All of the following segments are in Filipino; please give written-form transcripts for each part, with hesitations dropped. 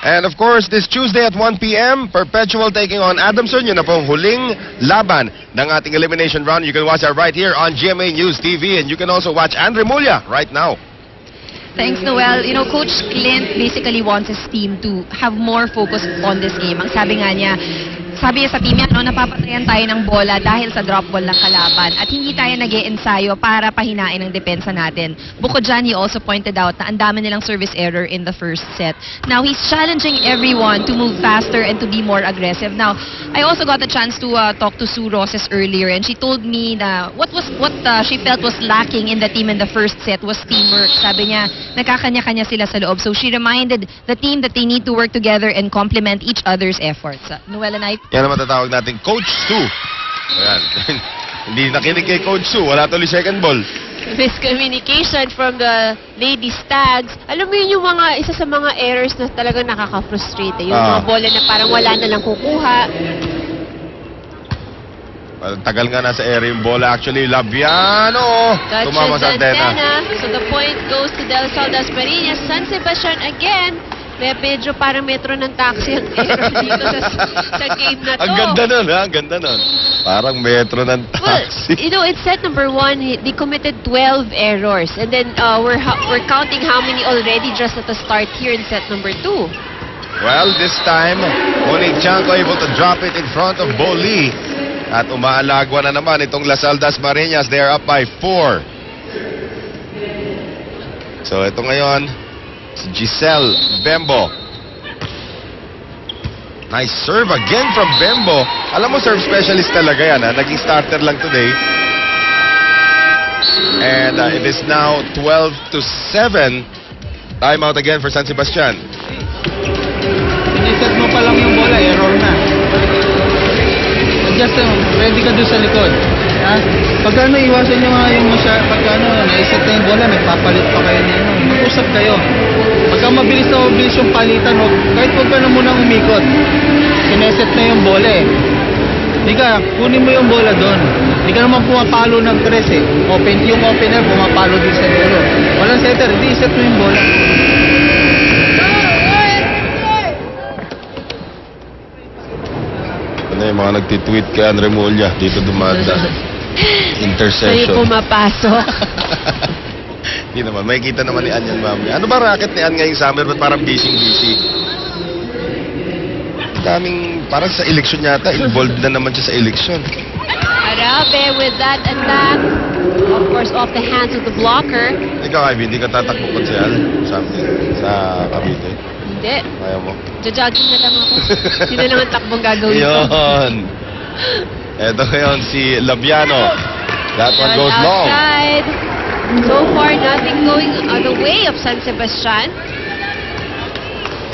And of course, this Tuesday at 1 p.m., Perpetual taking on Adamson. Yun na po ang huling laban ng ating elimination round. You can watch that right here on GMA News TV. And you can also watch Andre Mulya right now. Thanks, Noel. You know, Coach Clint basically wants his team to have more focus on this game. Ang sabi niya sa team niya, napapatayan tayo ng bola dahil sa drop ball ng kalaban at hindi tayo nag-e-ensayo para pahinain ang depensa natin. Bukod dyan, he also pointed out na ang dami nilang service error in the first set. Now, he's challenging everyone to move faster and to be more aggressive. Now, I also got a chance to talk to Sue Roses earlier, and she told me na what she felt was lacking in the team in the first set was teamwork. Sabi niya, nagkakanya-kanya sila sa loob. So she reminded the team that they need to work together and complement each other's efforts. Noel and I... Yan ang matatawag natin, Coach Sue. Ayan. Hindi nakinig kay Coach Sue. Wala tuloy second ball. Miscommunication from the Lady Stags. Alam mo yun yung isa sa mga errors na talagang nakaka-frustrate. Yung mga bola na parang wala na lang kukuha. Tagal nga nasa area yung bola. Actually, Labiano. Tumama sa antena. So the point goes to Del Sol Dasmariñas. San Sebastian again. Medyo parang metro ng taxi ang error dito sa game na to. Ang ganda nun, ha? Ang ganda nun. Parang metro ng taxi. Well, you know, in set number 1, they committed 12 errors. And then we're counting how many already just at the start here in set number 2. Well, this time, Monique Chanco able to drop it in front of Boli. At umaalagwa na naman itong Lasal Dasmariñas. They are up by 4. So, ito ngayon, si Giselle Bembo. Nice serve again from Bembo. Alam mo, serve specialist talaga yan, ha? Naging starter lang today. And it is now 12-7. Time out again for San Sebastian. Siniset mo pa lang yung bola, error na. Just ready ka doon sa likod. Ha? Pag iwasan nyo nga yung pagka naiset na yung bola, nagpapalit pa kayo niya. Mag-usap kayo. Pagka mabilis yung palitan, kahit huwag ka na munang umikot. Sineset na yung bola eh. Hindi ka, kunin mo yung bola doon. Hindi ka naman pumapalo ng tres eh. Yung opener, pumapalo din sa dulo. Walang setter, hindi iset mo yung bola. Ano yung mga nagtitweet kay Andre Mulya dito dumada. Intercession. Sa'yo pumapasok. Hindi naman. May kita naman ni Ann yan, mami. Ano ba racket ni Ann ngayong summer? Ba't parang busy-busy? Daming, parang sa eleksyon yata. Involved na naman siya sa eleksyon. Arabe with that attack. Of course, off the hands of the blocker. Ikaw, Ivy, hindi ka tatakbo konsyal? Something sa Cavite? Hindi. Ayaw mo? Jogging na lang ako. Hindi na lang ang takbong gagawin ko. Yun. Eto ngayon si Labiano. That one goes long. Outside. So far, nothing going the way of San Sebastian.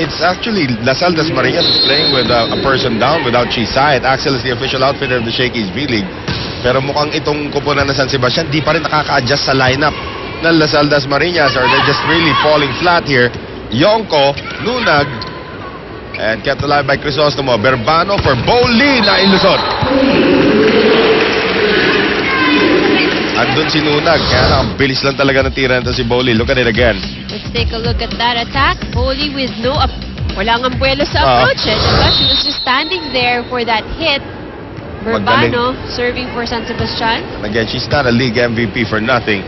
It's actually Lasal Dasmariñas is playing with a person down without Chisay. Axel is the official outfitter of the Shakey's V-League. Pero mukhang itong kupunan na San Sebastian di pa rin nakaka-adjust sa lineup ng Lasal Dasmariñas, or they're just really falling flat here. Yonko, Nunag, and kept alive by Crisostomo. Berbano for Boli na ilusot. Andun si Nunag, kaya ang bilis lang talaga ng tira nito si Boli. Look at it again. Let's take a look at that attack. Boli with walang ambuelo sa approach. But he was just standing there for that hit. Berbano serving for San Sebastian. Again, she's not a league MVP for nothing.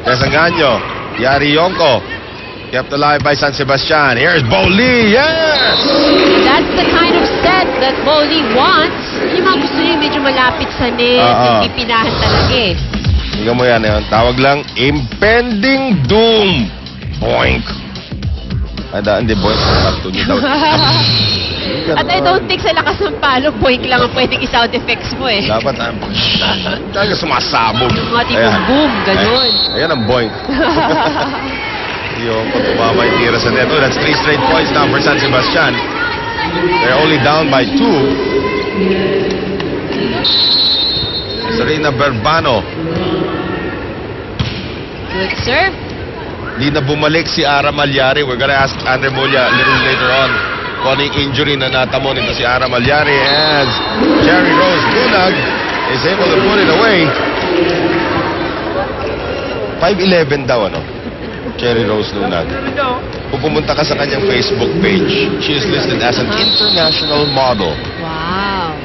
Desanganyo, Yari Yonko. Kept alive by San Sebastian. Here's Boli. Yes! That's the kind of set that Boli wants. Yung mga gusto niya medyo malapit sa net. Hindi pinahan talaga eh. Tingnan mo yan. Tawag lang, impending doom. Boink. Hindi, boink. At I don't think sa lakas ng palo, boink lang ang pwedeng i-sound effects mo eh. Dapat, talaga sumasabog. Yung mga tipong boom, ganun. Ayan ang boink. Yung pag tumama yung tira sa net. That's 3 straight points now for San Sebastian. They're only down by 2. Serena Berbano. Good serve. Di na bumalik si Ara Malyari. We're gonna ask Andre Mulya a little later on kung ano yung injury na natamo nito si Ara Malyari, as Jerry Rose Nunag is able to put it away. 5'11" daw, ano? Jerry Rose Nunag. kung pumunta ka sa kanyang Facebook page, she is listed as an international model. Wow.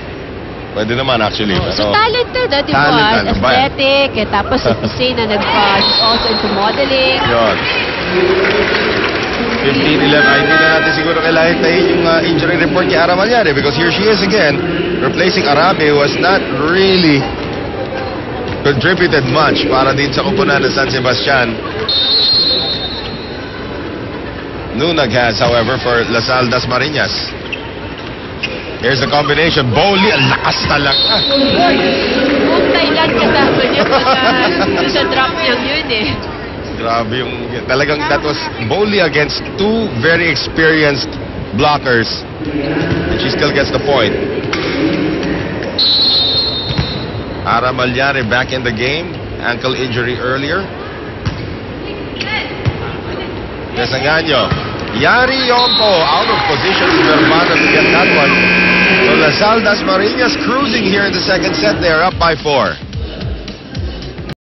Pwede naman actually. Oh, so pero talented, di ba? Talented, ano ba? Athletic, tapos at the same na she's also into modeling. Yun. 15-11. Ay, hindi na natin siguro kailangan tayo yung injury report kay Ara Malyari because here she is again, replacing Arabe who has not really contributed much para din sa kupunan ng San Sebastian. Nunag has, however, for Lasal Dasmariñas. Here's the combination. Bowley, ang lakas talaga. Buong Thailand kasama niya pala sa drop niyang yun eh. Grabe yung, talagang that was Bowley against two very experienced blockers. And she still gets the point. Ara Malyari back in the game. Ankle injury earlier. Desanganyo. Yari Yompo out of position to Verbano to get that one. So Lasal Dasmariñas cruising here in the second set. They are up by 4.